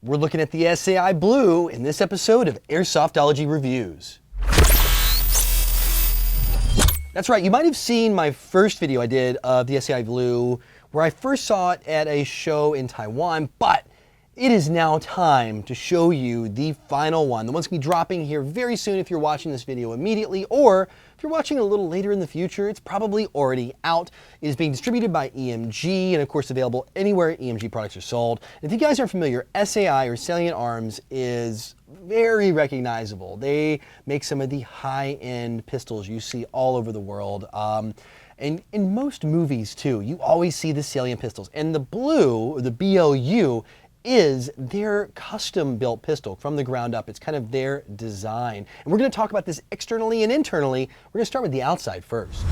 We're looking at the SAI Blue in this episode of Airsoftology Reviews. That's right, you might have seen my first video I did of the SAI Blue where I first saw it at a show in Taiwan, but it is now time to show you the final one. The one's gonna be dropping here very soon if you're watching this video immediately, or if you're watching it a little later in the future, it's probably already out. It is being distributed by EMG and of course available anywhere EMG products are sold. And if you guys aren't familiar, SAI or Salient Arms is very recognizable. They make some of the high-end pistols you see all over the world. And in most movies too, you always see the Salient pistols. And the Blue, or the BLU, is their custom-built pistol from the ground up. It's kind of their design. And we're going to talk about this externally and internally. We're going to start with the outside first.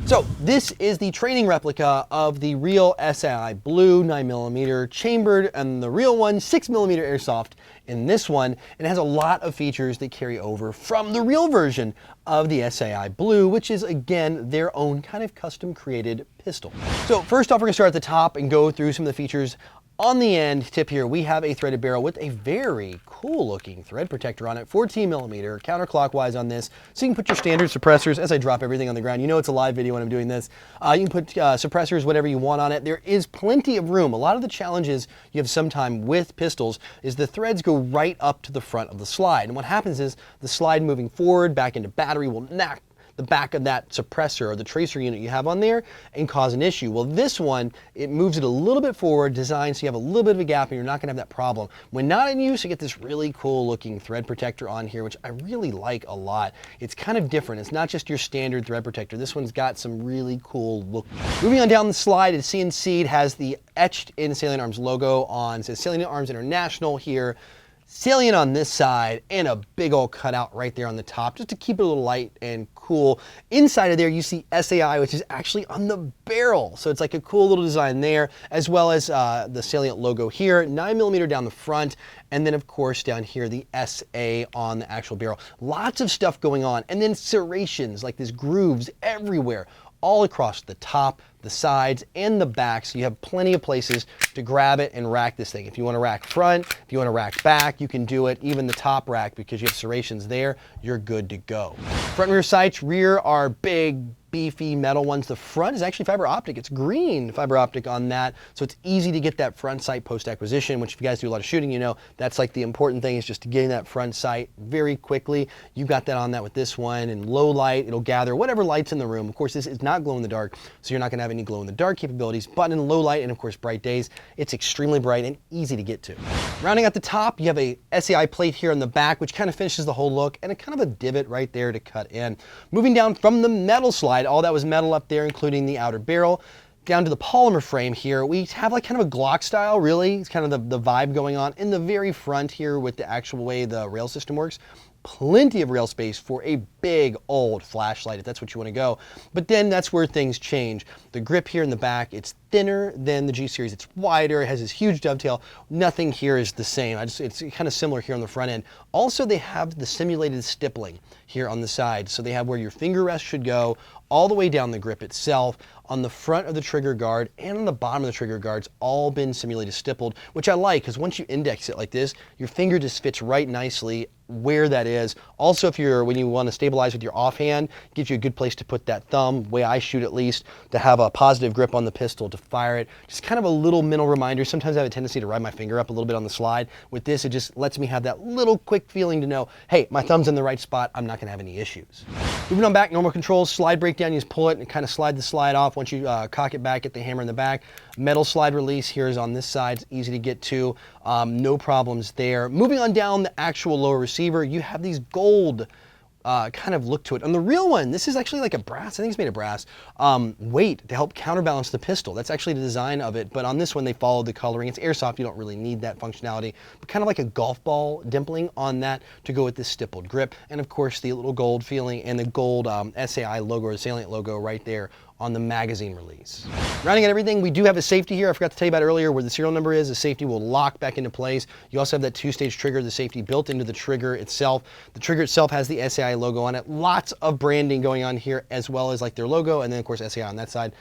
So this is the training replica of the real SAI Blue 9mm chambered, and the real one 6mm airsoft in this one. And it has a lot of features that carry over from the real version of the SAI Blue, which is again their own kind of custom created pistol. So first off, we're going to start at the top and go through some of the features. On the end tip here, we have a threaded barrel with a very cool looking thread protector on it, 14mm, counterclockwise on this, so you can put your standard suppressors. As I drop everything on the ground, you know it's a live video when I'm doing this. You can put suppressors, whatever you want on it. There is plenty of room. A lot of the challenges you have sometime with pistols is the threads go right up to the front of the slide. And what happens is the slide moving forward back into battery will knock the back of that suppressor or the tracer unit you have on there and cause an issue. Well, this one, it moves it a little bit forward, designed so you have a little bit of a gap and you're not gonna have that problem. When not in use, you get this really cool looking thread protector on here, which I really like a lot. It's kind of different. It's not just your standard thread protector. This one's got some really cool look. Moving on down the slide, it's CNC'd, has the etched in Salient Arms logo on, it says Salient Arms International here. Salient on this side, and a big old cutout right there on the top, just to keep it a little light and cool. Inside of there, you see SAI, which is actually on the barrel. So it's like a cool little design there, as well as the Salient logo here, 9mm down the front, and then of course down here, the SA on the actual barrel. Lots of stuff going on, and then serrations, like these grooves everywhere, all across the top, the sides, and the back, so you have plenty of places to grab it and rack this thing. If you want to rack front, if you want to rack back, you can do it. Even the top rack, because you have serrations there, you're good to go. Front and rear sights, rear are big, beefy metal ones. The front is actually fiber optic. It's green fiber optic on that, so it's easy to get that front sight post-acquisition, which if you guys do a lot of shooting, you know that's like the important thing, is just getting that front sight very quickly. You got that on that with this one, and low light, it'll gather whatever light's in the room. Of course, this is not glow in the dark, so you're not gonna have any glow in the dark capabilities, but in low light and of course bright days, it's extremely bright and easy to get to. Rounding out the top, you have a SAI plate here on the back, which kind of finishes the whole look, and a kind of a divot right there to cut in. Moving down from the metal slide, all that was metal up there, including the outer barrel, down to the polymer frame here, we have like kind of a Glock style, really. It's kind of the vibe going on in the very front here with the actual way the rail system works. Plenty of rail space for a big old flashlight if that's what you want to go. But then that's where things change. The grip here in the back, it's thinner than the G series. It's wider, it has this huge dovetail. Nothing here is the same. It's kind of similar here on the front end. Also, they have the simulated stippling here on the side. So they have where your finger rest should go all the way down the grip itself. On the front of the trigger guard and on the bottom of the trigger guard's all been simulated stippled, which I like, because once you index it like this, your finger just fits right nicely where that is. Also, when you want to stabilize with your offhand, it gives you a good place to put that thumb, way I shoot at least, to have a positive grip on the pistol to fire it. Just kind of a little mental reminder. Sometimes I have a tendency to ride my finger up a little bit on the slide. With this, it just lets me have that little quick feeling to know, hey, my thumb's in the right spot, I'm not gonna have any issues. Moving on back, normal controls, slide breakdown, you just pull it and kind of slide the slide off. Once you cock it back, get the hammer in the back. Metal slide release here is on this side, it's easy to get to, no problems there. Moving on down the actual lower receiver, you have these gold kind of look to it. On the real one, this is actually like a brass, I think it's made of brass, weight to help counterbalance the pistol. That's actually the design of it, but on this one they followed the coloring. It's airsoft, you don't really need that functionality, but kind of like a golf ball dimpling on that to go with this stippled grip. And of course the little gold feeling and the gold SAI logo or Salient logo right there on the magazine release. Rounding out everything, we do have a safety here. I forgot to tell you about earlier where the serial number is. The safety will lock back into place. You also have that two-stage trigger, the safety built into the trigger itself. The trigger itself has the SAI logo on it. Lots of branding going on here, as well as like their logo, and then of course SAI on that side.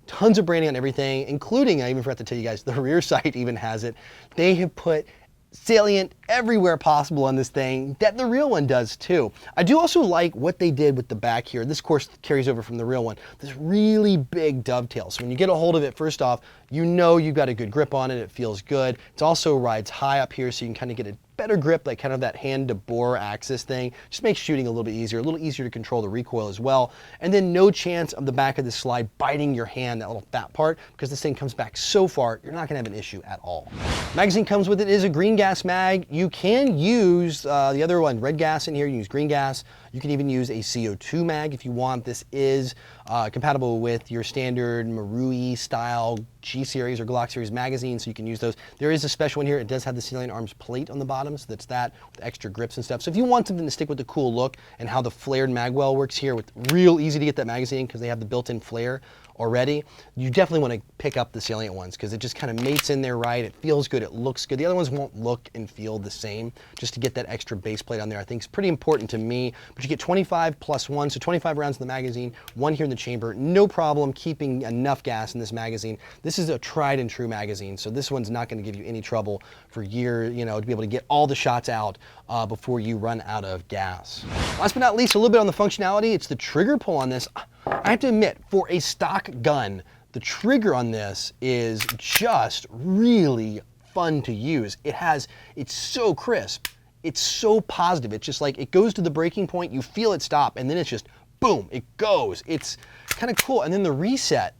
Tons of branding on everything, including, I even forgot to tell you guys, the rear sight even has it. They have put salient everywhere possible on this thing that the real one does too. I do also like what they did with the back here. This, of course, carries over from the real one. This really big dovetail. So when you get a hold of it, first off, you know you've got a good grip on it. It feels good. It also rides high up here, so you can kind of get a better grip, like kind of that hand to bore axis thing. Just makes shooting a little bit easier to control the recoil as well. And then no chance of the back of the slide biting your hand, that little fat part, because this thing comes back so far, you're not gonna have an issue at all. Magazine comes with it is a green gas mag. You can use the other one, red gas in here, you use green gas. You can even use a CO2 mag if you want. This is compatible with your standard Marui style G series or Glock series magazine, so you can use those. There is a special one here. It does have the Salient Arms plate on the bottom, so that's that with extra grips and stuff. So if you want something to stick with the cool look and how the flared magwell works here, with real easy to get that magazine because they have the built-in flare already, you definitely want to pick up the Salient ones because it just kind of mates in there right. It feels good. It looks good. The other ones won't look and feel the same. Just to get that extra base plate on there, I think is pretty important to me. But you get 25 plus 1, so 25 rounds in the magazine, 1 here in the chamber. No problem keeping enough gas in this magazine. This is a tried and true magazine, so this one's not going to give you any trouble for years, you know, to be able to get all the shots out before you run out of gas. Last but not least, a little bit on the functionality. It's the trigger pull on this. I have to admit, for a stock gun, the trigger on this is just really fun to use. It's so crisp. It's so positive. It's just like, it goes to the breaking point, you feel it stop, and then it's just, boom, it goes. It's kind of cool. And then the reset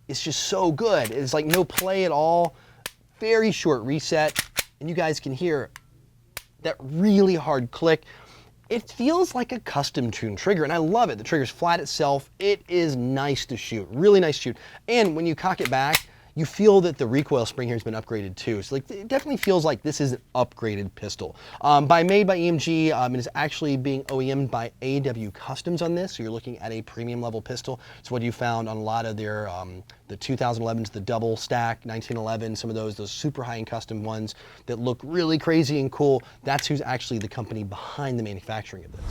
is just so good. It's like no play at all. Very short reset. And you guys can hear that really hard click. It feels like a custom tuned trigger, and I love it. The trigger's flat itself. It is nice to shoot, really nice to shoot. And when you cock it back, you feel that the recoil spring here has been upgraded too. So like, it definitely feels like this is an upgraded pistol. Made by EMG, it is actually being OEM'd by AW Customs on this. So you're looking at a premium level pistol. It's what you found on a lot of their, the 2011s, the double stack, 1911, some of those super high-end custom ones that look really crazy and cool. That's who's actually the company behind the manufacturing of this.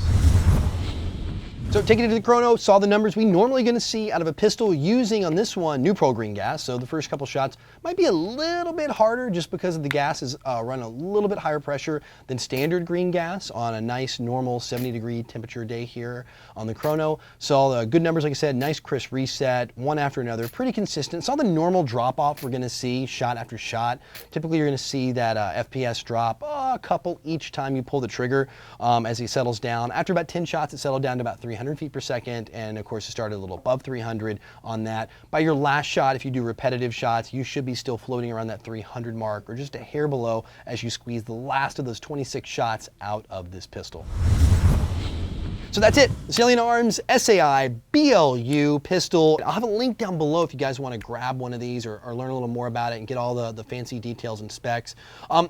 So taking it to the chrono, saw the numbers we normally going to see out of a pistol using on this one new Pro green gas. So the first couple shots might be a little bit harder just because of the gas is run a little bit higher pressure than standard green gas on a nice normal 70-degree temperature day here on the chrono. Saw good numbers, like I said, nice crisp reset, one after another, pretty consistent. Saw the normal drop off we're going to see shot after shot. Typically you're going to see that FPS drop a couple each time you pull the trigger as he settles down. After about 10 shots, it settled down to about 300 feet per second, and of course it started a little above 300 on that. By your last shot, if you do repetitive shots, you should be still floating around that 300 mark or just a hair below as you squeeze the last of those 26 shots out of this pistol. So that's it, the Salient Arms SAI BLU pistol. I'll have a link down below if you guys want to grab one of these or learn a little more about it and get all the fancy details and specs.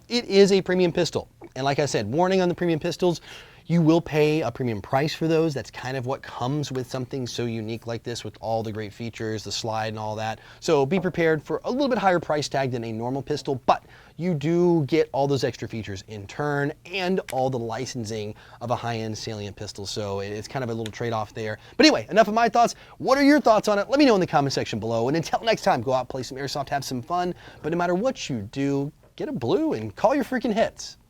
It is a premium pistol, and like I said, warning on the premium pistols, you will pay a premium price for those. That's kind of what comes with something so unique like this with all the great features, the slide and all that. So be prepared for a little bit higher price tag than a normal pistol, but you do get all those extra features in turn and all the licensing of a high-end Salient pistol. So it's kind of a little trade-off there. But anyway, enough of my thoughts. What are your thoughts on it? Let me know in the comment section below. And until next time, go out, play some airsoft, have some fun. But no matter what you do, get a blue and call your freaking hits.